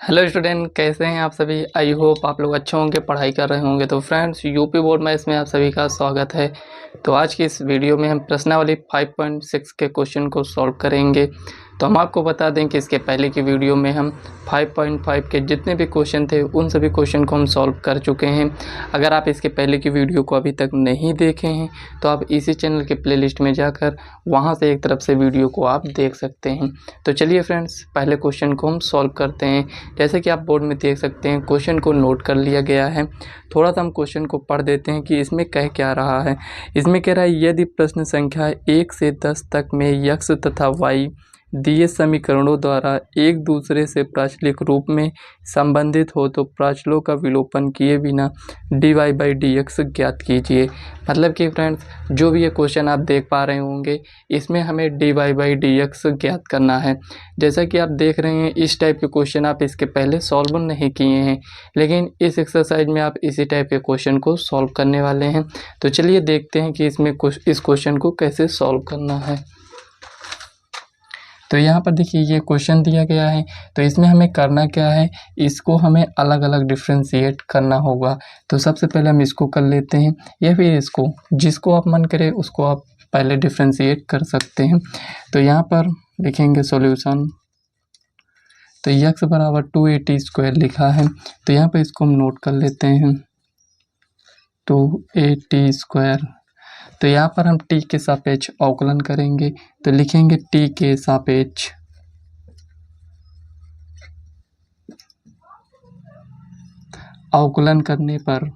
Hello student, कैसे हैं आप सभी। आई होप आप लोग अच्छे होंगे, पढ़ाई कर रहे होंगे। तो फ्रेंड्स, यूपी बोर्ड मैथ्स में आप सभी का स्वागत है। तो आज की इस वीडियो में हम प्रश्नावली 5.6 के क्वेश्चन को सॉल्व करेंगे। तो हम आपको बता दें कि इसके पहले की वीडियो में हम 5.5 के जितने भी क्वेश्चन थे उन सभी क्वेश्चन को हम सॉल्व कर चुके हैं। अगर आप इसके पहले की वीडियो को अभी तक नहीं देखे हैं तो आप इसी चैनल के प्लेलिस्ट में जाकर वहां से एक तरफ से वीडियो को आप देख सकते हैं। तो चलिए फ्रेंड्स, पहले क्वेश्चन को हम सॉल्व करते हैं। जैसे कि आप बोर्ड में देख सकते हैं, क्वेश्चन को नोट कर लिया गया है। थोड़ा सा हम क्वेश्चन को पढ़ देते हैं कि इसमें कह क्या रहा है। इसमें कह रहा है, यदि प्रश्न संख्या 1 से 10 तक में x तथा y दिए समीकरणों द्वारा एक दूसरे से प्राचलिक रूप में संबंधित हो तो प्राचलों का विलोपन किए बिना dy/dx ज्ञात कीजिए। मतलब कि फ्रेंड्स, जो भी ये क्वेश्चन आप देख पा रहे होंगे, इसमें हमें dy/dx ज्ञात करना है। जैसा कि आप देख रहे हैं, इस टाइप के क्वेश्चन आप इसके पहले सॉल्व नहीं किए हैं, लेकिन इस एक्सरसाइज में आप इसी टाइप के क्वेश्चन को सॉल्व करने वाले हैं। तो चलिए देखते हैं कि इसमें इस क्वेश्चन को कैसे सॉल्व करना है। तो यहाँ पर देखिए, ये क्वेश्चन दिया गया है। तो इसमें हमें करना क्या है, इसको हमें अलग अलग डिफ्रेंशिएट करना होगा। तो सबसे पहले हम इसको कर लेते हैं, या फिर इसको, जिसको आप मन करे उसको आप पहले डिफ्रेंशिएट कर सकते हैं। तो यहाँ पर लिखेंगे सॉल्यूशन। तो x बराबर 2at² लिखा है। तो यहाँ पर इसको हम नोट कर लेते हैं, 2at²। तो यहाँ पर हम t के सापेक्ष अवकलन करेंगे। तो लिखेंगे t के सापेक्ष अवकलन करने पर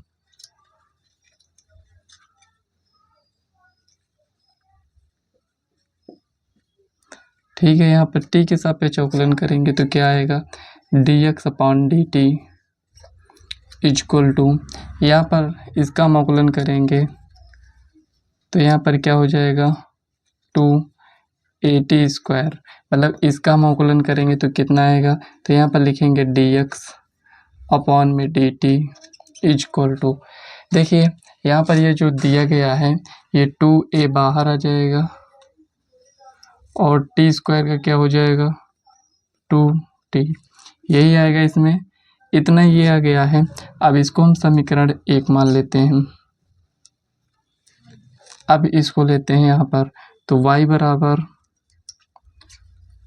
ठीक है, यहाँ पर t के सापेक्ष अवकलन करेंगे तो क्या आएगा, dx/dt इक्वल टू, यहाँ पर इसका हम अवकलन करेंगे तो यहाँ पर क्या हो जाएगा, 2at²। मतलब इसका हम अवकलन करेंगे तो कितना आएगा, तो यहाँ पर लिखेंगे dx/dt इक्वल टू, देखिए यहाँ पर ये जो दिया गया है, ये 2a बाहर आ जाएगा और t² का क्या हो जाएगा, 2t, यही आएगा। इसमें इतना ये आ गया है। अब इसको हम समीकरण 1 मान लेते हैं। अब इसको लेते हैं यहाँ पर, तो y बराबर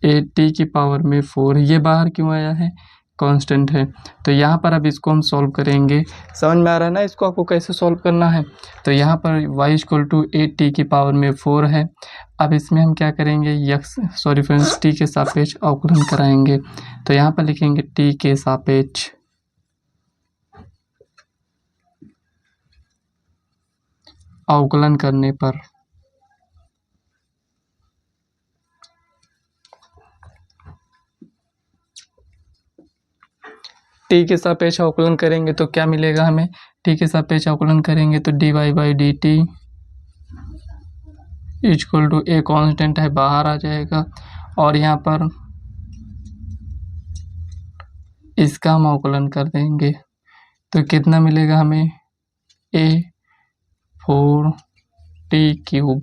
at⁴, ये बाहर क्यों आया है, कांस्टेंट है। तो यहाँ पर अब इसको हम सॉल्व करेंगे। समझ में आ रहा है ना इसको आपको कैसे सॉल्व करना है। तो यहाँ पर y = at⁴ है। अब इसमें हम क्या करेंगे, t के सापेक्ष अवकलन कराएंगे। तो यहाँ पर लिखेंगे t के सापेक्ष अवकलन करने पर t के सापेक्ष अवकलन करेंगे तो क्या मिलेगा हमें, t के सापेक्ष अवकलन करेंगे तो dy/dt equal to, a constant है बाहर आ जाएगा और यहाँ पर इसका हम अवकलन कर देंगे तो कितना मिलेगा हमें, a4t³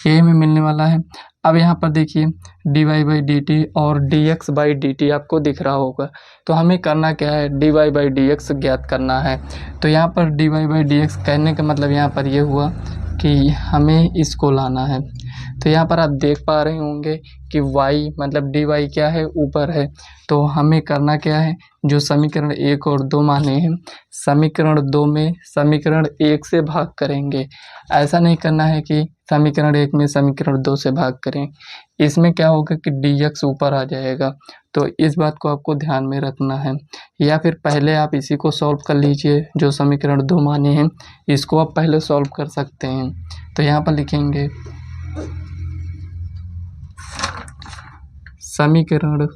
ये हमें मिलने वाला है। अब यहाँ पर देखिए dy/dt और dx/dt आपको दिख रहा होगा। तो हमें करना क्या है, dy/dx ज्ञात करना है। तो यहाँ पर dy/dx कहने का मतलब यहाँ पर ये हुआ कि हमें इसको लाना है। तो यहाँ पर आप देख पा रहे होंगे कि y मतलब dy क्या है, ऊपर है। तो हमें करना क्या है, जो समीकरण 1 और 2 माने हैं, समीकरण 2 में समीकरण 1 से भाग करेंगे। ऐसा नहीं करना है कि समीकरण 1 में समीकरण 2 से भाग करें। इसमें क्या होगा कि dx ऊपर आ जाएगा। तो इस बात को आपको ध्यान में रखना है। या फिर पहले आप इसी को सॉल्व कर लीजिए, जो समीकरण 2 माने हैं इसको आप पहले सॉल्व कर सकते हैं। तो यहाँ पर लिखेंगे समीकरण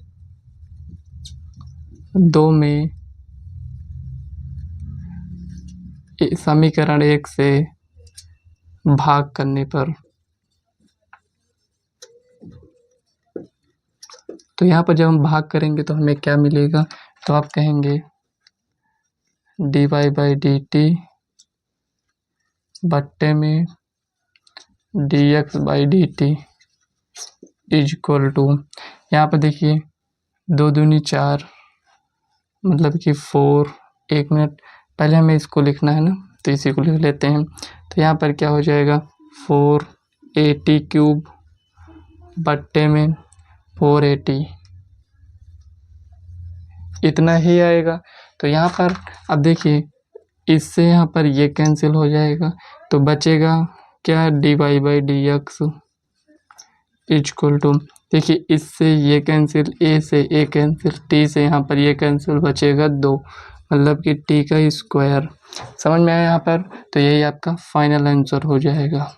2 में समीकरण 1 से भाग करने पर, तो यहाँ पर जब हम भाग करेंगे तो हमें क्या मिलेगा, तो आप कहेंगे dy/dt बट्टे में dx/dt इक्वल टू, यहाँ पर देखिए 2 दूनी 4 मतलब कि 4, 1 मिनट पहले हमें इसको लिखना है ना, तो इसी को लिख लेते हैं। तो यहाँ पर क्या हो जाएगा 480³ बट्टे में 480, इतना ही आएगा। तो यहाँ पर अब देखिए इससे यहाँ पर ये कैंसिल हो जाएगा, तो बचेगा क्या, dy/dx इक्वल टू, देखिए इससे ये कैंसिल, a से a कैंसिल, t से यहाँ पर ये कैंसिल, बचेगा 2, मतलब कि t का स्क्वायर। समझ में आया यहाँ पर? तो यही आपका फाइनल आंसर हो जाएगा।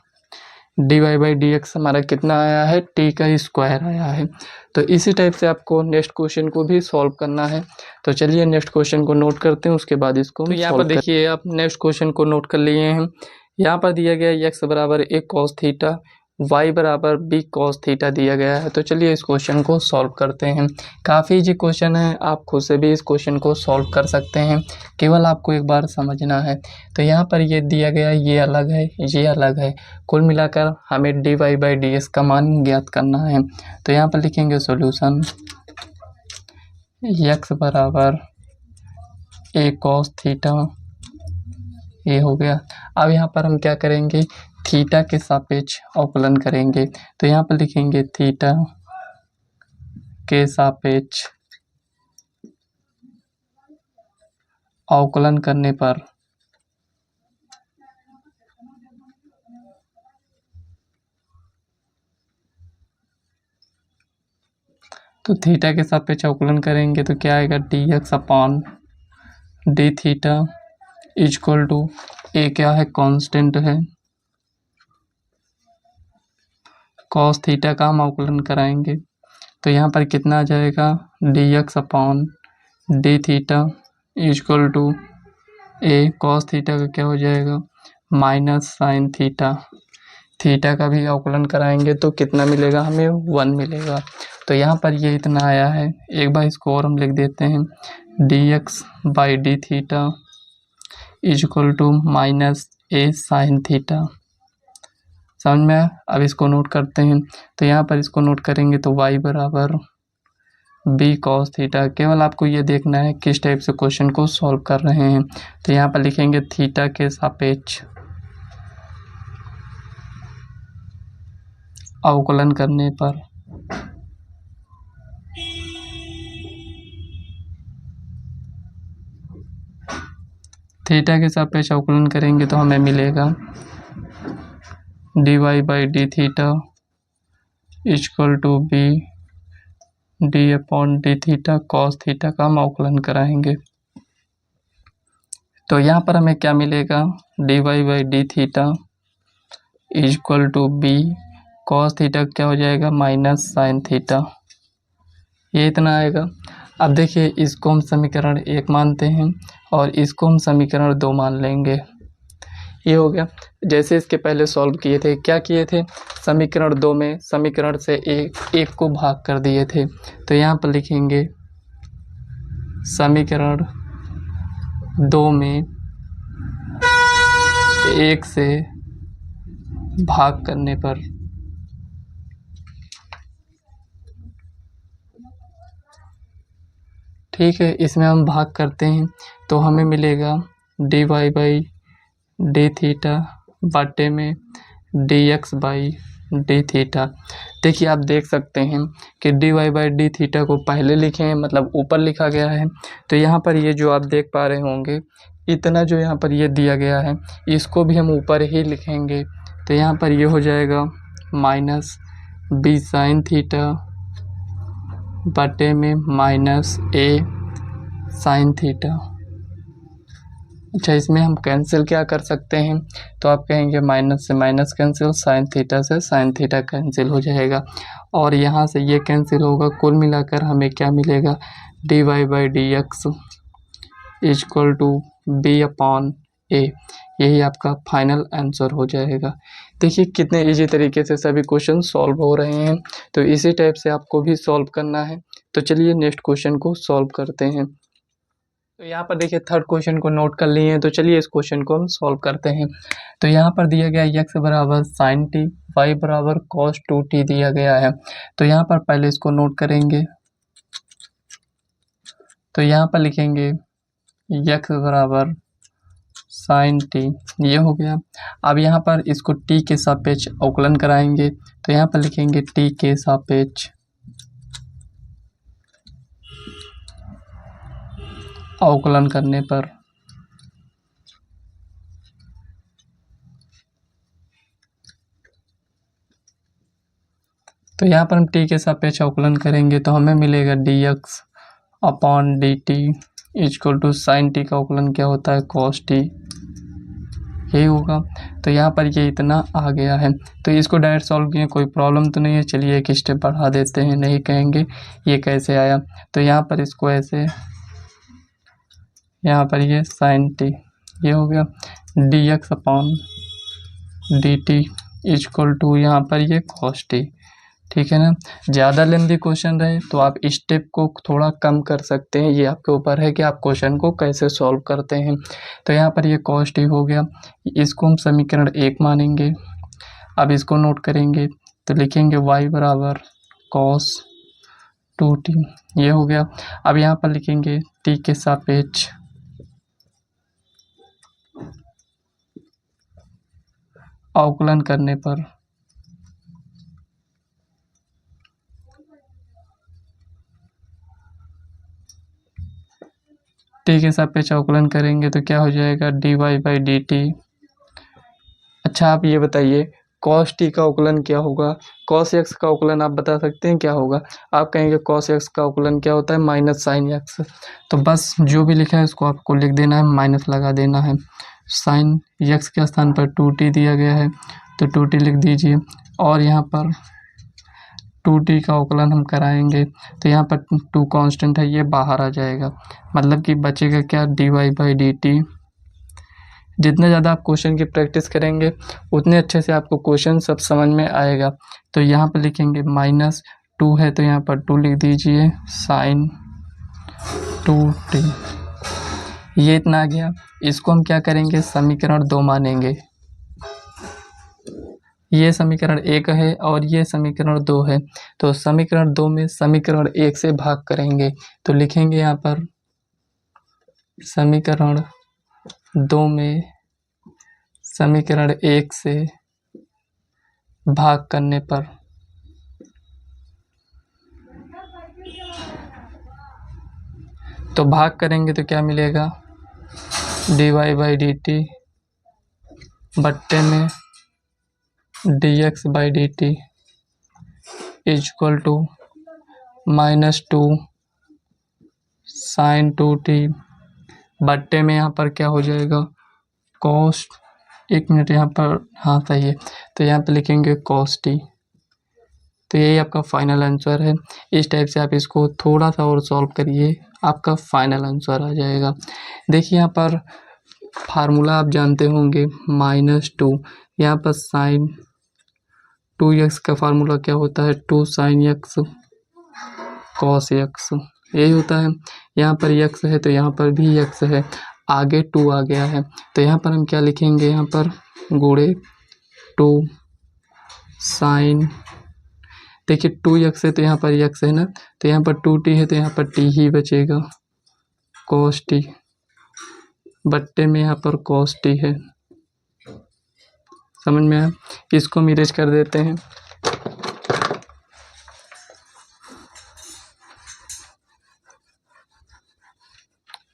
dy/dx हमारा कितना आया है, t का स्क्वायर आया है। तो इसी टाइप से आपको नेक्स्ट क्वेश्चन को भी सॉल्व करना है। तो चलिए नेक्स्ट क्वेश्चन को नोट करते हैं, उसके बाद इसको तो यहाँ पर देखिए आप नेक्स्ट क्वेश्चन को नोट कर लिए हैं। यहाँ पर दिया गया x बराबर a cos थीटा, y बराबर b cos थीटा दिया गया है। तो चलिए इस क्वेश्चन को सॉल्व करते हैं। काफ़ी इजी क्वेश्चन है, आप खुद से भी इस क्वेश्चन को सॉल्व कर सकते हैं, केवल आपको एक बार समझना है। तो यहाँ पर ये दिया गया, ये अलग है, ये अलग है, कुल मिलाकर हमें dy/dx का मान ज्ञात करना है। तो यहाँ पर लिखेंगे सॉल्यूशन x बराबर a cos थीटा, ये हो गया। अब यहाँ पर हम क्या करेंगे, थीटा के सापेक्ष अवकलन करेंगे। तो यहाँ पर लिखेंगे थीटा के सापेक्ष अवकलन करने पर तो थीटा के सापेक्ष अवकलन करेंगे तो क्या आएगा, dx/d थीटा इक्वल टू, ए क्या है, कांस्टेंट है, cos थीटा का हम अवकलन कराएंगे। तो यहाँ पर कितना आ जाएगा, dx/d theta equal to A, cos theta का क्या हो जाएगा, माइनस साइन थीटा। थीटा का भी अवकलन कराएंगे तो कितना मिलेगा, हमें 1 मिलेगा। तो यहाँ पर ये इतना आया है। एक बार इसको और हम लिख देते हैं, dx/d theta equal to minus A sine theta. समझ में आया? अब इसको नोट करते हैं। तो यहाँ पर इसको नोट करेंगे तो y बराबर b cos थीटा। केवल आपको ये देखना है किस टाइप से क्वेश्चन को सॉल्व कर रहे हैं। तो यहाँ पर लिखेंगे थीटा के सापेक्ष अवकलन करने पर थीटा के सापेक्ष अवकलन करेंगे तो हमें मिलेगा dy/d theta equal to b d/d theta cos theta का हम अवकलन कराएंगे। तो यहाँ पर हमें क्या मिलेगा, dy/d theta equal to b cos theta क्या हो जाएगा, माइनस साइन थीटा। ये इतना आएगा। अब देखिए इसको हम समीकरण 1 मानते हैं और इसको हम समीकरण 2 मान लेंगे। ये हो गया। जैसे इसके पहले सॉल्व किए थे, क्या किए थे, समीकरण 2 में समीकरण से एक को भाग कर दिए थे। तो यहाँ पर लिखेंगे समीकरण 2 में 1 से भाग करने पर ठीक है, इसमें हम भाग करते हैं तो हमें मिलेगा dy/d थीटा बटे में dx/d थीटा। देखिए आप देख सकते हैं कि dy/d थीटा को पहले लिखे हैं, मतलब ऊपर लिखा गया है। तो यहाँ पर ये जो आप देख पा रहे होंगे, इतना जो यहाँ पर ये दिया गया है, इसको भी हम ऊपर ही लिखेंगे। तो यहाँ पर ये हो जाएगा माइनस b साइन थीटा बटे में माइनस a साइन थीटा। अच्छा, इसमें हम कैंसिल क्या कर सकते हैं, तो आप कहेंगे माइनस से माइनस कैंसिल, साइन थीटा से साइन थीटा कैंसिल हो जाएगा और यहाँ से ये कैंसिल होगा। कुल मिलाकर हमें क्या मिलेगा, dy/dx इक्वल टू b/a। यही आपका फाइनल आंसर हो जाएगा। देखिए कितने इजी तरीके से सभी क्वेश्चन सॉल्व हो रहे हैं। तो इसी टाइप से आपको भी सॉल्व करना है। तो चलिए नेक्स्ट क्वेश्चन को सॉल्व करते हैं। तो यहाँ पर देखिए थर्ड क्वेश्चन को नोट कर लिए हैं। तो चलिए इस क्वेश्चन को हम सॉल्व करते हैं। तो यहाँ पर दिया गया x बराबर साइन टी, y बराबर cos 2t दिया गया है। तो यहाँ पर पहले इसको नोट करेंगे तो यहाँ पर लिखेंगे x बराबर साइन टी, ये हो गया। अब यहाँ पर इसको t के सापेक्ष अवकलन कराएंगे, तो यहाँ पर लिखेंगे t के सापेक्ष अवकलन करने पर तो यहाँ पर हम t के सापेक्ष अवकलन करेंगे तो हमें मिलेगा dx upon dt equal to sine T का अवकलन क्या होता है cos t, यही होगा। तो यहाँ पर ये इतना आ गया है, तो इसको डायरेक्ट सॉल्व किए कोई प्रॉब्लम तो नहीं है। चलिए एक स्टेप बढ़ा देते हैं, नहीं कहेंगे ये कैसे आया। तो यहाँ पर इसको ऐसे, यहाँ पर ये साइन टी, ये हो गया dx upon dt equal to यहाँ पर ये cos t, ठीक है ना। ज़्यादा लेंथी क्वेश्चन रहे तो आप स्टेप को थोड़ा कम कर सकते हैं, ये आपके ऊपर है कि आप क्वेश्चन को कैसे सॉल्व करते हैं। तो यहाँ पर ये cos t हो गया, इसको हम समीकरण 1 मानेंगे। अब इसको नोट करेंगे तो लिखेंगे y बराबर cos 2t, ये हो गया। अब यहाँ पर लिखेंगे t के सापेक्ष अवकलन करने पर t के सापेक्ष अवकलन करेंगे तो क्या हो जाएगा dy बाई dt। अच्छा आप ये बताइए cos t का अवकलन क्या होगा, cos x का अवकलन आप बता सकते हैं क्या होगा। आप कहेंगे cos x का अवकलन क्या होता है माइनस साइन x, तो बस जो भी लिखा है उसको आपको लिख देना है, माइनस लगा देना है। साइन x के स्थान पर 2t दिया गया है तो 2t लिख दीजिए, और यहाँ पर 2t का अवकलन हम कराएंगे तो यहाँ पर 2 कांस्टेंट है, ये बाहर आ जाएगा, मतलब कि बचेगा क्या dy बाई dt। जितने ज़्यादा आप क्वेश्चन की प्रैक्टिस करेंगे उतने अच्छे से आपको क्वेश्चन सब समझ में आएगा। तो यहाँ पर लिखेंगे माइनस 2 है तो यहाँ पर 2 लिख दीजिए साइन 2t, ये इतना आ गया। इसको हम क्या करेंगे समीकरण 2 मानेंगे, ये समीकरण 1 है और ये समीकरण 2 है। तो समीकरण 2 में समीकरण 1 से भाग करेंगे तो लिखेंगे यहाँ पर समीकरण 2 में समीकरण 1 से भाग करने पर तो भाग करेंगे तो क्या मिलेगा dy बाई dt बट्टे में dx by dt equal to -2 sine 2t बट्टे में यहाँ पर क्या हो जाएगा cos, एक मिनट यहाँ पर, हाँ सही है, तो यहाँ पर लिखेंगे cos t। तो यही आपका फाइनल आंसर है। इस टाइप से आप इसको थोड़ा सा और सॉल्व करिए, आपका फाइनल आंसर आ जाएगा। देखिए यहाँ पर फार्मूला आप जानते होंगे -2, यहाँ पर साइन 2x का फार्मूला क्या होता है 2 साइन x cos x, यही होता है। यहाँ पर x है तो यहाँ पर भी x है, आगे 2 आ गया है तो यहाँ पर हम क्या लिखेंगे, यहाँ पर गुणे 2 साइन, देखिए 2x है तो यहाँ पर x है ना, तो यहाँ पर 2t है तो यहाँ पर t ही बचेगा cos t बट्टे में यहाँ पर cos t है। समझ में आया, इसको हम इरेज कर देते हैं।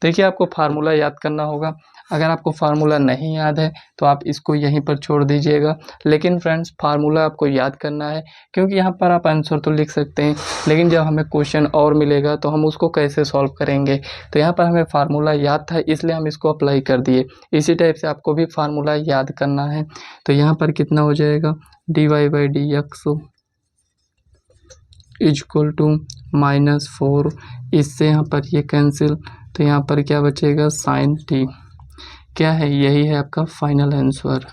देखिए आपको फार्मूला याद करना होगा, अगर आपको फार्मूला नहीं याद है तो आप इसको यहीं पर छोड़ दीजिएगा, लेकिन फ्रेंड्स फार्मूला आपको याद करना है, क्योंकि यहाँ पर आप आंसर तो लिख सकते हैं लेकिन जब हमें क्वेश्चन और मिलेगा तो हम उसको कैसे सॉल्व करेंगे। तो यहाँ पर हमें फार्मूला याद था इसलिए हम इसको अप्लाई कर दिए। इसी टाइप से आपको भी फार्मूला याद करना है। तो यहाँ पर कितना हो जाएगा dy by dx equal to -4, इससे यहाँ पर ये कैंसिल, तो यहाँ पर क्या बचेगा साइन t। क्या है, यही है आपका फाइनल आंसर।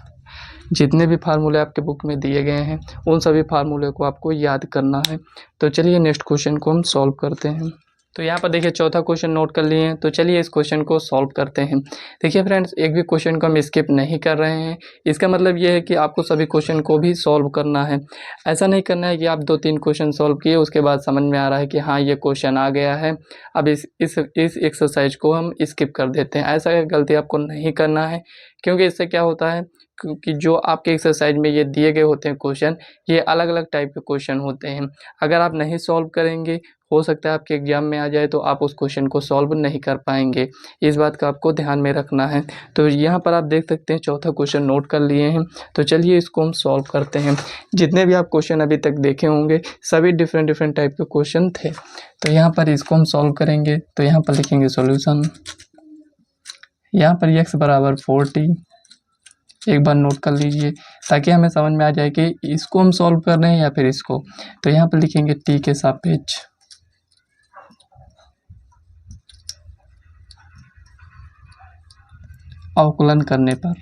जितने भी फार्मूले आपके बुक में दिए गए हैं उन सभी फार्मूले को आपको याद करना है। तो चलिए नेक्स्ट क्वेश्चन को हम सॉल्व करते हैं। तो यहाँ पर देखिए चौथा क्वेश्चन नोट कर लिए हैं। तो चलिए इस क्वेश्चन को सॉल्व करते हैं। देखिए फ्रेंड्स, एक भी क्वेश्चन को हम स्किप नहीं कर रहे हैं। इसका मतलब ये है कि आपको सभी क्वेश्चन को भी सॉल्व करना है। ऐसा नहीं करना है कि आप 2-3 क्वेश्चन सॉल्व किए, उसके बाद समझ में आ रहा है कि हाँ ये क्वेश्चन आ गया है, अब इस एक्सरसाइज को हम स्किप कर देते हैं। ऐसा गलती आपको नहीं करना है, क्योंकि इससे क्या होता है, क्योंकि जो आपके एक्सरसाइज में ये दिए गए होते हैं क्वेश्चन, ये अलग अलग टाइप के क्वेश्चन होते हैं। अगर आप नहीं सॉल्व करेंगे, हो सकता है आपके एग्जाम में आ जाए तो आप उस क्वेश्चन को सॉल्व नहीं कर पाएंगे। इस बात का आपको ध्यान में रखना है। तो यहाँ पर आप देख सकते हैं चौथा क्वेश्चन नोट कर लिए हैं। तो चलिए इसको हम सॉल्व करते हैं। जितने भी आप क्वेश्चन अभी तक देखे होंगे सभी डिफरेंट डिफरेंट टाइप के क्वेश्चन थे। तो यहाँ पर इसको हम सॉल्व करेंगे। तो यहाँ पर लिखेंगे सॉल्यूशन। यहाँ पर x बराबर 4t, एक बार नोट कर लीजिए ताकि हमें समझ में आ जाए कि इसको हम सॉल्व कर रहे हैं या फिर इसको। तो यहाँ पर लिखेंगे t के सापेक्ष अवकलन करने पर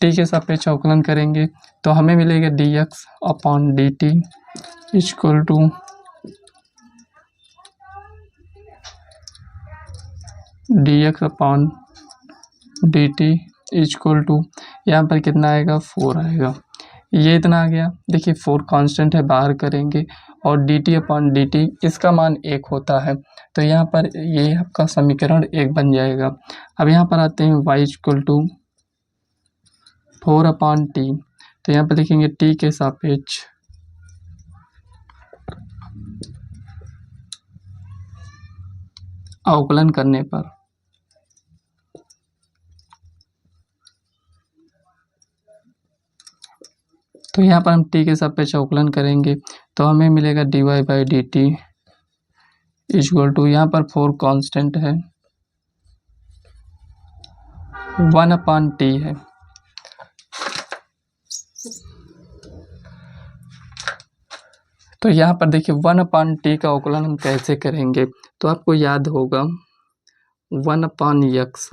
t के सापेक्ष अवकलन करेंगे तो हमें मिलेगा dx upon dt equal to dx upon dt equal to, यहाँ पर कितना आएगा 4 आएगा। ये इतना आ गया। देखिए 4 कांस्टेंट है, बाहर करेंगे और dt अपॉन dt इसका मान 1 होता है। तो यहाँ पर ये आपका समीकरण 1 बन जाएगा। अब यहाँ पर आते हैं y equal to 4 upon t। तो यहाँ पर लिखेंगे t के सापेक्ष अवकलन करने पर तो यहाँ पर हम t के सापेक्ष अवकलन करेंगे तो हमें मिलेगा dy by d t equal to, यहाँ पर 4 कांस्टेंट है, 1 अपॉन t है। तो यहाँ पर देखिए 1 अपॉन टी का अवकलन हम कैसे करेंगे। तो आपको याद होगा 1 अपॉन यक्स,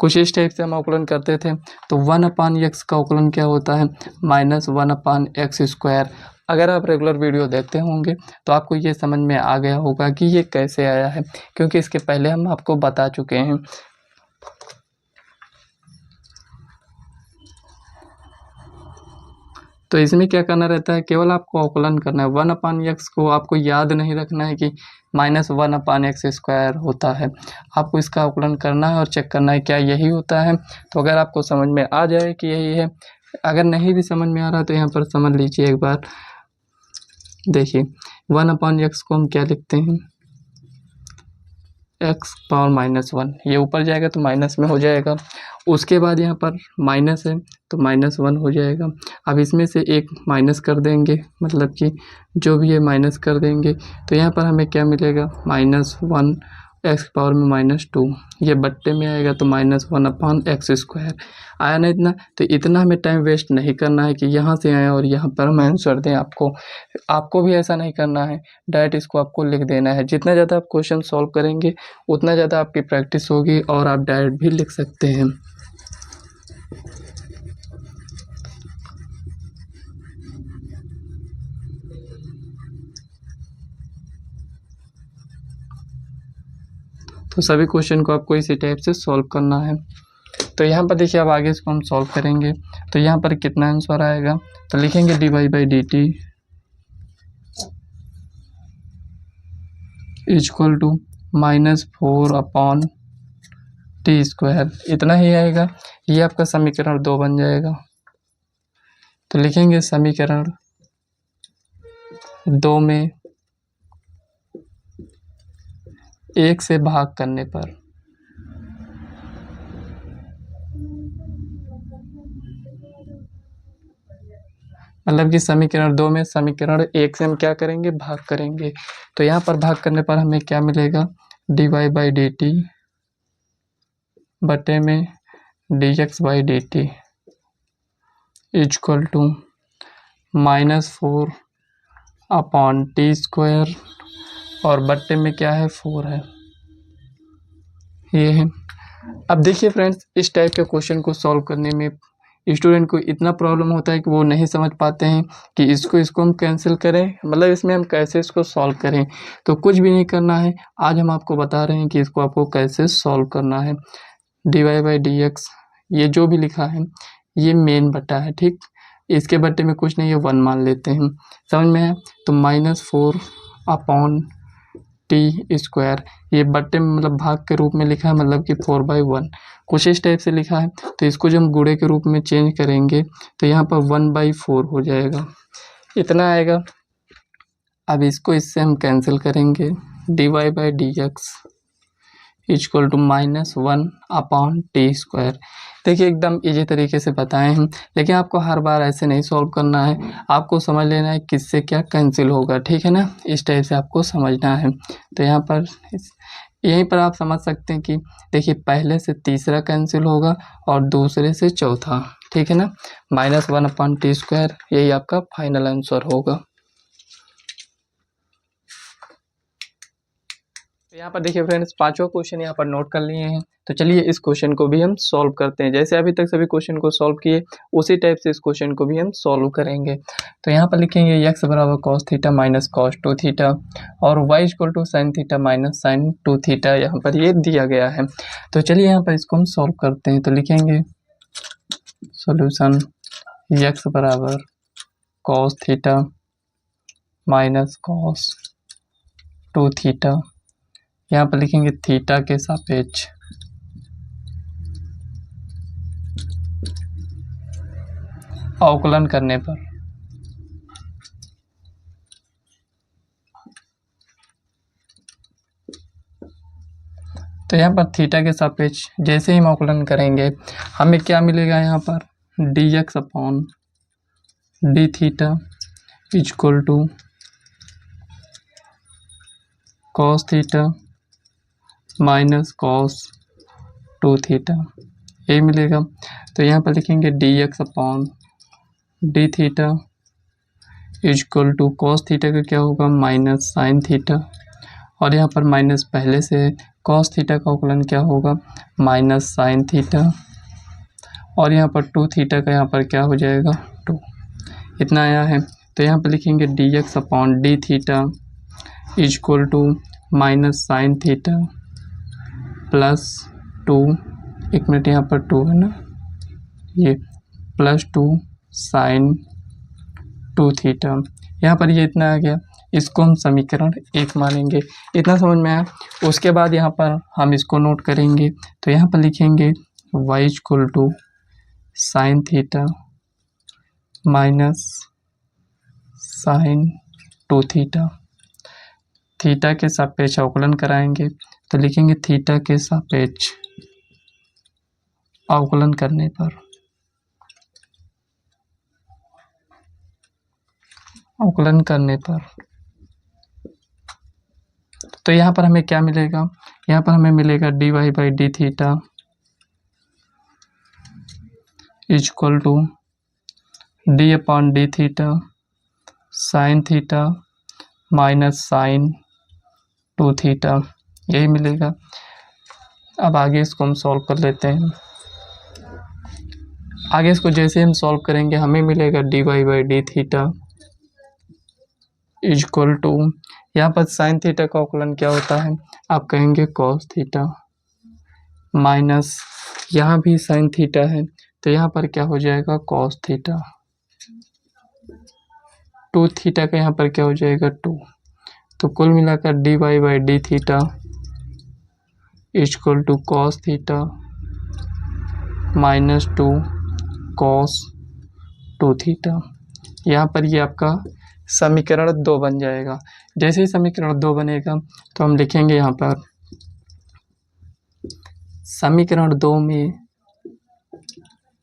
कुछ इस टाइप से हम अवकलन करते थे। तो 1 अपॉन यक्स का अवकलन क्या होता है, -1 अपॉन एक्स स्क्वायर। अगर आप रेगुलर वीडियो देखते होंगे तो आपको ये समझ में आ गया होगा कि ये कैसे आया है, क्योंकि इसके पहले हम आपको बता चुके हैं। तो इसमें क्या करना रहता है, केवल आपको अवकलन करना है। 1 अपॉन एक्स को आपको याद नहीं रखना है कि -1 अपॉन एक्स स्क्वायर होता है। आपको इसका अवकलन करना है और चेक करना है क्या यही होता है। तो अगर आपको समझ में आ जाए कि यही है, अगर नहीं भी समझ में आ रहा तो यहाँ पर समझ लीजिए एक बार। देखिए 1 अपॉन एक्स को हम क्या लिखते हैं, एक्स पावर -1, ये ऊपर जाएगा तो माइनस में हो जाएगा। उसके बाद यहाँ पर माइनस है तो -1 हो जाएगा। अब इसमें से एक माइनस कर देंगे, मतलब कि जो भी है माइनस कर देंगे। तो यहाँ पर हमें क्या मिलेगा, -1 एक्स पावर में -2, ये बट्टे में आएगा तो -1 अपॉन एक्स स्क्वायर आया ना इतना। तो इतना हमें टाइम वेस्ट नहीं करना है कि यहाँ से आए और यहाँ पर हम आंसर दें। आपको भी ऐसा नहीं करना है, डायरेक्ट इसको आपको लिख देना है। जितना ज़्यादा आप क्वेश्चन सॉल्व करेंगे उतना ज़्यादा आपकी प्रैक्टिस होगी और आप डायरेक्ट भी लिख सकते हैं। तो सभी क्वेश्चन को आपको इसी टाइप से सॉल्व करना है। तो यहाँ पर देखिए अब आगे इसको हम सॉल्व करेंगे तो यहाँ पर कितना आंसर आएगा, तो लिखेंगे dy by d t equal to -4 upon t square, इतना ही आएगा। ये आपका समीकरण 2 बन जाएगा। तो लिखेंगे समीकरण 2 में 1 से भाग करने पर मतलब कि समीकरण 2 में समीकरण 1 से हम क्या करेंगे, भाग करेंगे। तो यहाँ पर भाग करने पर हमें क्या मिलेगा, dy बाई डी टी बटे में dx by d t equal to -4 upon t square और बट्टे में क्या है, 4 है, ये है। अब देखिए फ्रेंड्स, इस टाइप के क्वेश्चन को सॉल्व करने में स्टूडेंट को इतना प्रॉब्लम होता है कि वो नहीं समझ पाते हैं कि इसको हम कैंसिल करें, मतलब इसमें हम कैसे इसको सॉल्व करें। तो कुछ भी नहीं करना है, आज हम आपको बता रहे हैं कि इसको आपको कैसे सॉल्व करना है। dy/dx ये जो भी लिखा है ये मेन बटा है, ठीक। इसके बट्टे में कुछ नहीं है, 1 मान लेते हैं, समझ में है। तो -4/t², ये बट्टे में मतलब भाग के रूप में लिखा है, मतलब कि 4/1 कुछ इस टाइप से लिखा है। तो इसको जब हम गुणे के रूप में चेंज करेंगे तो यहाँ पर 1/4 हो जाएगा, इतना आएगा। अब इसको इससे हम कैंसिल करेंगे, dy/dx इक्वल टू -1/t²। देखिए एकदम इजी तरीके से बताए हैं, लेकिन आपको हर बार ऐसे नहीं सॉल्व करना है, आपको समझ लेना है किससे क्या कैंसिल होगा, ठीक है ना। इस टाइप से आपको समझना है। तो यहाँ पर यहीं पर आप समझ सकते हैं कि देखिए पहले से तीसरा कैंसिल होगा और दूसरे से चौथा, ठीक है ना। -1/t², यही आपका फाइनल आंसर होगा। तो यहाँ पर देखिए फ्रेंड्स, पांचों क्वेश्चन यहाँ पर नोट कर लिए हैं। तो चलिए इस क्वेश्चन को भी हम सॉल्व करते हैं। जैसे अभी तक सभी क्वेश्चन को सॉल्व किए उसी टाइप से इस क्वेश्चन को भी हम सॉल्व करेंगे। तो यहाँ पर लिखेंगे x बराबर cos theta minus cos 2 theta और y equal to sin theta minus sin 2 theta, यहाँ पर ये दिया गया है। तो चलिए यहाँ पर इसको हम सॉल्व करते हैं। तो लिखेंगे सोल्यूशन x बराबर cos theta minus cos 2 theta, यहाँ पर लिखेंगे थीटा के सापेक्ष अवकलन करने पर तो यहाँ पर थीटा के सापेक्ष जैसे ही हम अवकलन करेंगे हमें क्या मिलेगा, यहाँ पर dx/d theta equal to cos theta minus cos 2 theta, यही मिलेगा। तो यहाँ पर लिखेंगे dx/d theta equal to cos theta का क्या होगा माइनस sin थीटा, और यहाँ पर माइनस पहले से cos थीटा का अवकलन क्या होगा माइनस sin थीटा, और यहाँ पर 2 थीटा का यहाँ पर क्या हो जाएगा 2, इतना आया है। तो यहाँ पर लिखेंगे dx/d theta equal to minus sin theta plus 2, एक मिनट यहाँ पर 2 है ना, ये प्लस 2 sin 2 थीटा, यहाँ पर ये इतना आ गया। इसको हम समीकरण 1 मानेंगे, इतना समझ में आया। उसके बाद यहाँ पर हम इसको नोट करेंगे। तो यहाँ पर लिखेंगे y equal to sin theta minus sin 2 theta, theta के सापेक्ष अवकलन कराएंगे। तो लिखेंगे थीटा के सापेक्ष अवकलन करने पर तो यहाँ पर हमें क्या मिलेगा, यहाँ पर हमें मिलेगा dy/d theta equal to d/d theta sin theta minus sin 2 theta, यही मिलेगा। अब आगे इसको हम सॉल्व कर लेते हैं। आगे इसको जैसे हम सॉल्व करेंगे हमें मिलेगा dy/d थीटा इक्वल टू, यहाँ पर sin थीटा का अवकलन क्या होता है आप कहेंगे cos थीटा, माइनस यहाँ भी sin थीटा है तो यहाँ पर क्या हो जाएगा cos थीटा, 2 थीटा का यहाँ पर क्या हो जाएगा 2। तो कुल मिलाकर dy/d theta equal to cos theta minus 2 cos 2 theta, यहाँ पर ये आपका समीकरण 2 बन जाएगा। जैसे ही समीकरण 2 बनेगा तो हम लिखेंगे यहाँ पर समीकरण 2 में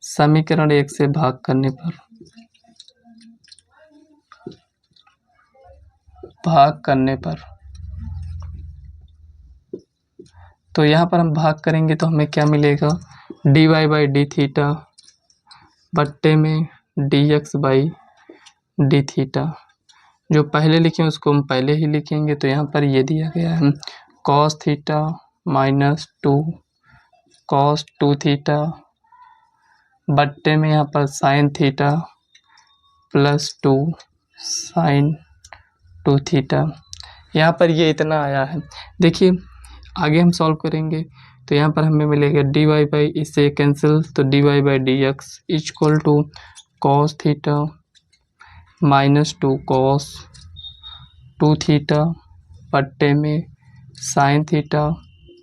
समीकरण 1 से भाग करने पर तो यहाँ पर हम भाग करेंगे तो हमें क्या मिलेगा dy/d थीटा बट्टे में dx/d थीटा, जो पहले लिखे उसको हम पहले ही लिखेंगे। तो यहाँ पर ये दिया गया है cos theta minus 2 cos 2 theta बट्टे में यहाँ पर sine theta plus 2 sine 2 theta. यहाँ पर ये इतना आया है। देखिए आगे हम सॉल्व करेंगे तो यहाँ पर हमें मिलेगा डी वाई बाई, इससे कैंसिल तो d y by d x equal to cos theta minus 2 cos 2 theta बट्टे में sine theta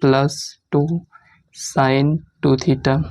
plus 2 sine 2 theta.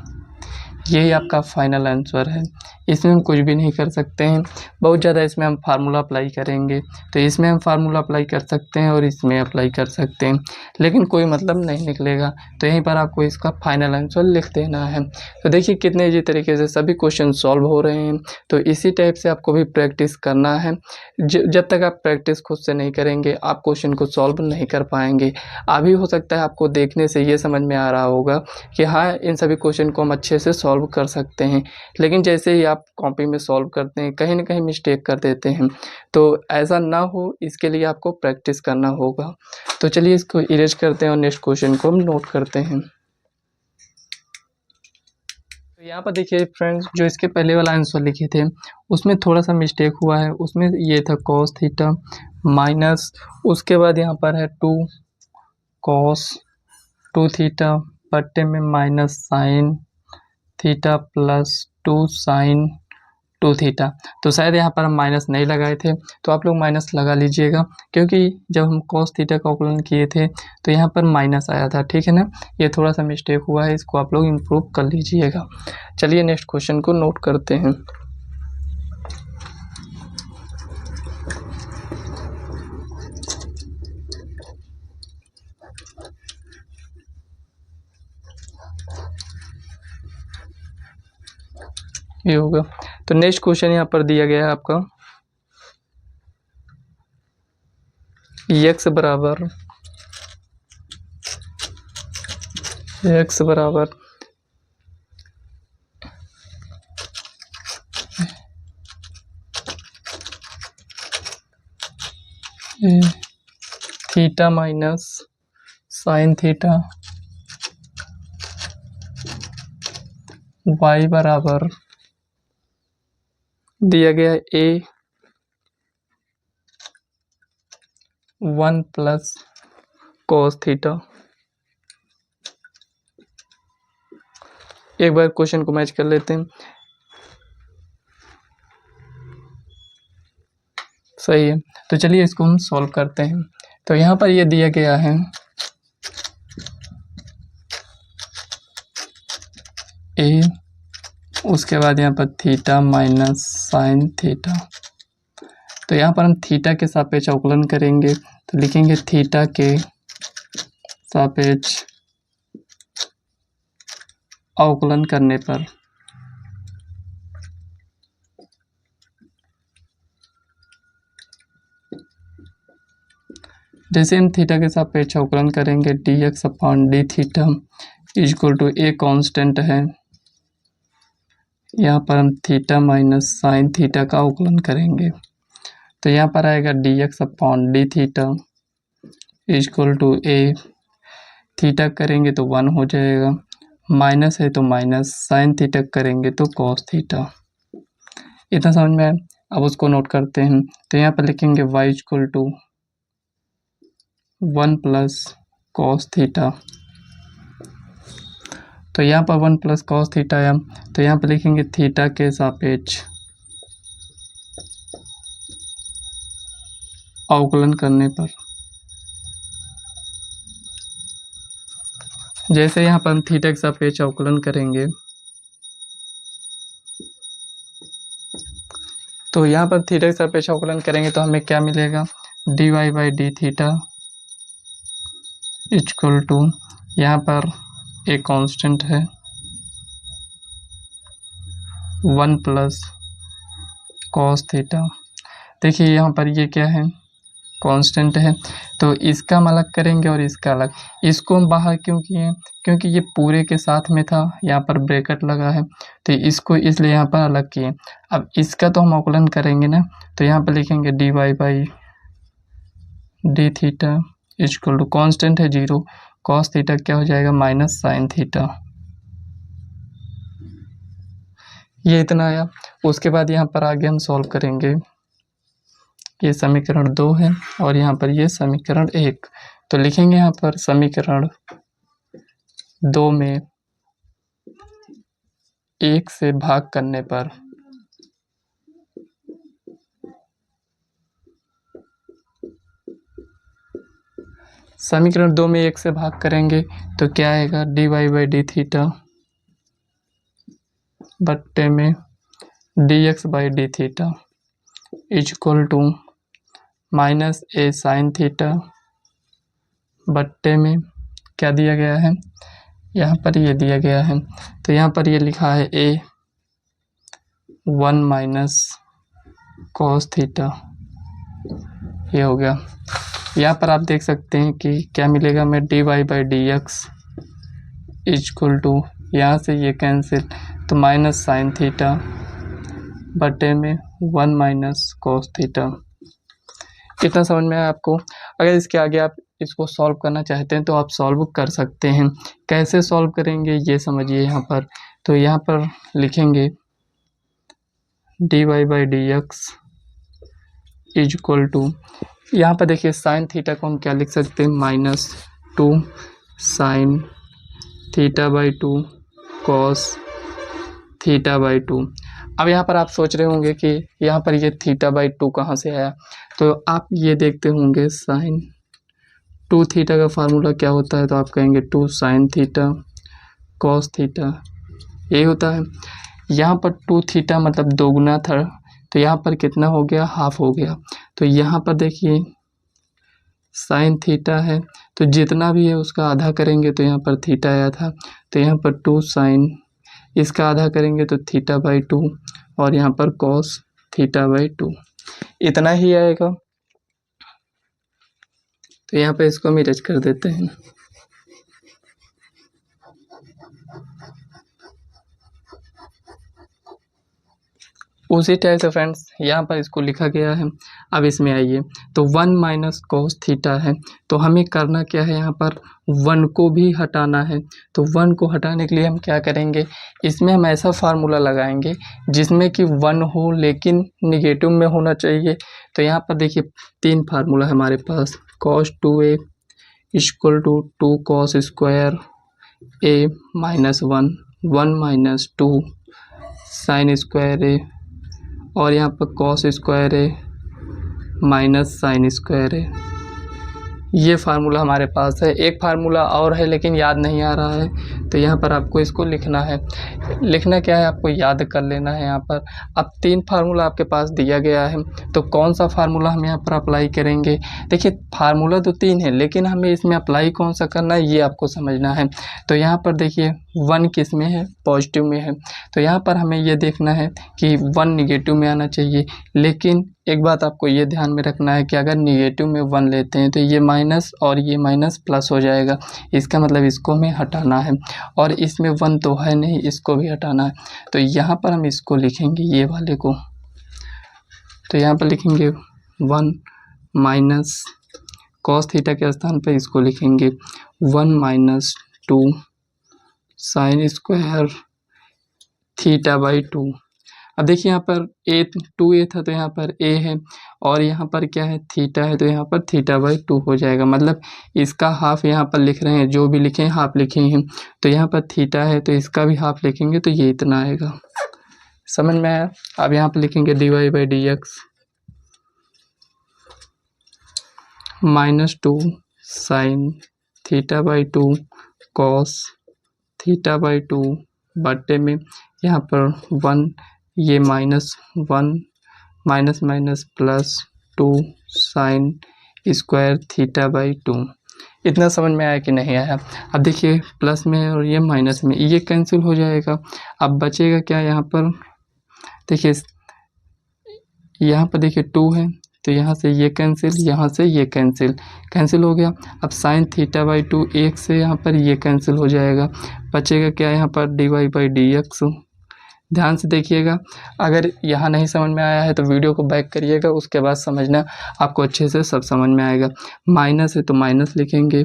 यही आपका फाइनल आंसर है। इसमें हम कुछ भी नहीं कर सकते हैं, बहुत ज़्यादा इसमें हम फार्मूला अप्लाई करेंगे तो इसमें हम फार्मूला अप्लाई कर सकते हैं और इसमें अप्लाई कर सकते हैं, लेकिन कोई मतलब नहीं निकलेगा। तो यहीं पर आपको इसका फाइनल आंसर लिख देना है। तो देखिए कितने ईजी तरीके से सभी क्वेश्चन सॉल्व हो रहे हैं। तो इसी टाइप से आपको भी प्रैक्टिस करना है। जब तक आप प्रैक्टिस खुद से नहीं करेंगे आप क्वेश्चन को सॉल्व नहीं कर पाएंगे। अभी हो सकता है आपको देखने से ये समझ में आ रहा होगा कि हाँ इन सभी क्वेश्चन को हम अच्छे से सॉल्व कर सकते हैं, लेकिन जैसे ही आप कॉपी में सॉल्व करते हैं कहीं ना कहीं मिस्टेक कर देते हैं। तो ऐसा ना हो इसके लिए आपको प्रैक्टिस करना होगा। तो चलिए इसको इरेज करते हैं और नेक्स्ट क्वेश्चन को हम नोट करते हैं। तो यहाँ पर देखिए फ्रेंड्स, जो इसके पहले वाला आंसर लिखे थे उसमें थोड़ा सा मिस्टेक हुआ है। उसमें ये था कॉस थीटा माइनस, उसके बाद यहाँ पर है 2 कॉस 2 थीटा बट्टे में minus sine theta plus 2 sine 2 theta. तो शायद यहाँ पर हम माइनस नहीं लगाए थे, तो आप लोग माइनस लगा लीजिएगा, क्योंकि जब हम कॉस थीटा का अवकलन किए थे तो यहाँ पर माइनस आया था। ठीक है ना, ये थोड़ा सा मिस्टेक हुआ है, इसको आप लोग इम्प्रूव कर लीजिएगा। चलिए नेक्स्ट क्वेश्चन को नोट करते हैं। ये होगा। तो नेक्स्ट क्वेश्चन यहाँ पर दिया गया है आपका x बराबर theta minus sine theta y बराबर दिया गया a 1 प्लस कॉस थीटा। एक बार क्वेश्चन को मैच कर लेते हैं। सही है, तो चलिए इसको हम सॉल्व करते हैं। तो यहाँ पर ये दिया गया है a, उसके बाद यहाँ पर थीटा माइनस साइन थीटा। तो यहाँ पर हम थीटा के सापेक्ष अवकलन करेंगे तो लिखेंगे थीटा के सापेक्ष अवकलन करने पर जैसे हम थीटा के सापेक्ष अवकलन करेंगे d x upon d theta equal to a constant है। यहाँ पर हम थीटा माइनस साइन थीटा का अवकलन करेंगे तो यहाँ पर आएगा d x upon d theta equal to a, theta करेंगे तो 1 हो जाएगा, माइनस है तो माइनस, साइन थीटा करेंगे तो कॉस थीटा। इतना समझ में आया। अब उसको नोट करते हैं। तो यहाँ पर लिखेंगे y equal to 1 plus cos theta. तो यहाँ पर 1 प्लस कॉस थीटा आया, तो यहाँ पर लिखेंगे थीटा के सापेक्ष अवकलन करने पर। जैसे यहाँ पर हम थीटा के सापेक्ष अवकलन करेंगे तो यहाँ पर थीटा के सापेक्ष अवकलन करेंगे तो हमें क्या मिलेगा, d y by d theta equal to, यहाँ पर एक कांस्टेंट है 1 प्लस कॉस थीटा। देखिए यहाँ पर ये क्या है, कांस्टेंट है, तो इसका हम अलग करेंगे और इसका अलग। इसको हम बाहर क्यों किए, क्योंकि ये पूरे के साथ में था, यहाँ पर ब्रैकेट लगा है तो इसको इसलिए यहाँ पर अलग किए। अब इसका तो हम अवकलन करेंगे ना, तो यहाँ पर लिखेंगे d y by d theta equal to, constant है 0, कॉस थीटा क्या हो जाएगा माइनस साइन थीटा। ये इतना आया। उसके बाद यहाँ पर आगे हम सॉल्व करेंगे। ये समीकरण 2 है और यहाँ पर ये समीकरण 1। तो लिखेंगे यहाँ पर समीकरण 2 में 1 से भाग करने पर समीकरण 2 में 1 से भाग करेंगे तो क्या आएगा, dy बाई डी थीटा बट्टे में dx by d theta equal to minus A sine theta बट्टे में क्या दिया गया है, यहाँ पर ये दिया गया है। तो यहाँ पर ये लिखा है ए 1 माइनस कॉस थीटा, ये हो गया। यहाँ पर आप देख सकते हैं कि क्या मिलेगा, मैं d y by d x equal to, यहाँ से ये कैंसिल, तो माइनस साइन थीटा बटे में 1 माइनस कॉस थीटा। इतना समझ में आया आपको। अगर इसके आगे आप इसको सॉल्व करना चाहते हैं तो आप सॉल्व कर सकते हैं। कैसे सॉल्व करेंगे ये समझिए यहाँ पर। तो यहाँ पर लिखेंगे d y by d x equal to, यहाँ पर देखिए साइन थीटा को हम क्या लिख सकते हैं, -2 sine theta by 2 cos theta by 2। अब यहाँ पर आप सोच रहे होंगे कि यहाँ पर ये थीटा बाई 2 कहाँ से आया। तो आप ये देखते होंगे साइन 2 थीटा का फार्मूला क्या होता है, तो आप कहेंगे 2 साइन थीटा कॉस थीटा, यही होता है। यहाँ पर 2 थीटा मतलब दोगुना था, तो यहाँ पर कितना हो गया, हाफ हो गया। तो यहाँ पर देखिए साइन थीटा है तो जितना भी है उसका आधा करेंगे तो यहाँ पर थीटा आया था, तो यहाँ पर 2 साइन, इसका आधा करेंगे तो थीटा बाई 2 और यहाँ पर कॉस थीटा बाई 2, इतना ही आएगा। तो यहाँ पे इसको हम इरेज कर देते हैं। उसी टाइप से फ्रेंड्स यहाँ पर इसको लिखा गया है। अब इसमें आइए, तो 1 माइनस कॉस थीटा है, तो हमें करना क्या है, यहाँ पर 1 को भी हटाना है। तो 1 को हटाने के लिए हम क्या करेंगे, इसमें हम ऐसा फार्मूला लगाएंगे जिसमें कि 1 हो लेकिन निगेटिव में होना चाहिए। तो यहाँ पर देखिए 3 फार्मूला है हमारे पास, cos 2a equal to 2 cos square a minus 1, 1 minus 2 sine square a, और यहाँ पर कॉस स्क्वायर है माइनस साइन स्क्वायर है। ये फार्मूला हमारे पास है। एक फार्मूला और है लेकिन याद नहीं आ रहा है, तो यहाँ पर आपको इसको लिखना है। लिखना क्या है, आपको याद कर लेना है। यहाँ पर अब 3 फार्मूला आपके पास दिया गया है, तो कौन सा फार्मूला हम यहाँ पर अप्लाई करेंगे। देखिए फार्मूला तो 3 है लेकिन हमें इसमें अप्लाई कौन सा करना है ये आपको समझना है। तो यहाँ पर देखिए 1 किस में है, पॉजिटिव में है, तो यहाँ पर हमें ये देखना है कि 1 निगेटिव में आना चाहिए। लेकिन एक बात आपको ये ध्यान में रखना है कि अगर निगेटिव में 1 लेते हैं तो ये माइनस और ये माइनस प्लस हो जाएगा, इसका मतलब इसको हमें हटाना है, और इसमें 1 तो है नहीं, इसको भी हटाना है। तो यहाँ पर हम इसको लिखेंगे ये वाले को, तो यहाँ पर लिखेंगे 1 माइनस कॉस थीटा के स्थान पर इसको लिखेंगे 1 minus 2 sine square theta by 2। अब देखिए यहाँ पर 2a था तो यहाँ पर a है, और यहाँ पर क्या है, थीटा है, तो यहाँ पर थीटा बाई 2 हो जाएगा। मतलब इसका हाफ यहाँ पर लिख रहे हैं, जो भी लिखे हैं हाफ लिखे हैं। तो यहाँ पर थीटा है तो इसका भी हाफ लिखेंगे तो ये इतना आएगा। समझ में आया। अब यहाँ पर लिखेंगे d y by d x -2 sine theta by 2 cos theta by 2 बट्टे में यहाँ पर 1, ये -1 minus minus plus 2 sine square theta by 2। इतना समझ में आया कि नहीं आया। अब देखिए प्लस में और ये माइनस में, ये कैंसिल हो जाएगा। अब बचेगा क्या, यहाँ पर देखिए, यहाँ पर देखिए 2 है तो यहाँ से ये कैंसिल, यहाँ से ये कैंसिल हो गया। अब साइन थीटा बाई 2 1 से यहाँ पर ये कैंसिल हो जाएगा। बचेगा क्या, यहाँ पर d y by d x. ध्यान से देखिएगा, अगर यहाँ नहीं समझ में आया है तो वीडियो को बैक करिएगा, उसके बाद समझना, आपको अच्छे से सब समझ में आएगा। माइनस है तो माइनस लिखेंगे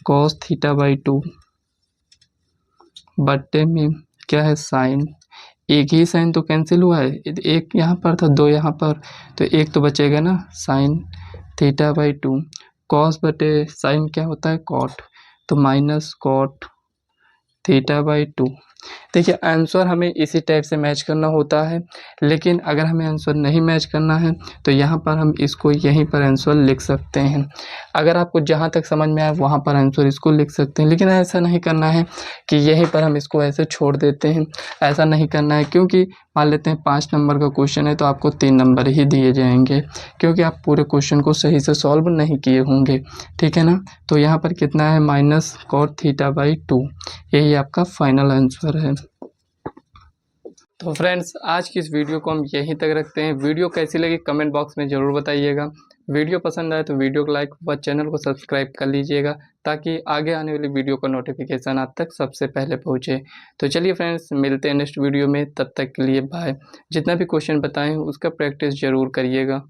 कॉस थीटा बाई 2 बट्टे में क्या है, साइन एक ही साइन तो कैंसिल हुआ है, एक यहाँ पर था, 2 यहाँ पर, तो एक तो बचेगा ना साइन थीटा बाई 2। कॉस बटे साइन क्या होता है कॉट, तो माइनस कॉट थीटा बाई 2। देखिए आंसर हमें इसी टाइप से मैच करना होता है, लेकिन अगर हमें आंसर नहीं मैच करना है तो यहाँ पर हम इसको यहीं पर आंसर लिख सकते हैं। अगर आपको जहाँ तक समझ में आए वहाँ पर आंसर इसको लिख सकते हैं, लेकिन ऐसा नहीं करना है कि यहीं पर हम इसको ऐसे छोड़ देते हैं। ऐसा नहीं करना है, क्योंकि मान लेते हैं 5 नंबर का क्वेश्चन है तो आपको 3 नंबर ही दिए जाएंगे, क्योंकि आप पूरे क्वेश्चन को सही से सॉल्व नहीं किए होंगे। ठीक है ना। तो यहाँ पर कितना है माइनस कॉट थीटा बाई 2, यही आपका फाइनल आंसर है। तो फ्रेंड्स आज की इस वीडियो को हम यहीं तक रखते हैं। वीडियो कैसी लगी कमेंट बॉक्स में ज़रूर बताइएगा। वीडियो पसंद आए तो वीडियो को लाइक व चैनल को सब्सक्राइब कर लीजिएगा, ताकि आगे आने वाली वीडियो का नोटिफिकेशन आप तक सबसे पहले पहुंचे। तो चलिए फ्रेंड्स मिलते हैं नेक्स्ट वीडियो में, तब तक के लिए बाय। जितना भी क्वेश्चन बताएं उसका प्रैक्टिस ज़रूर करिएगा।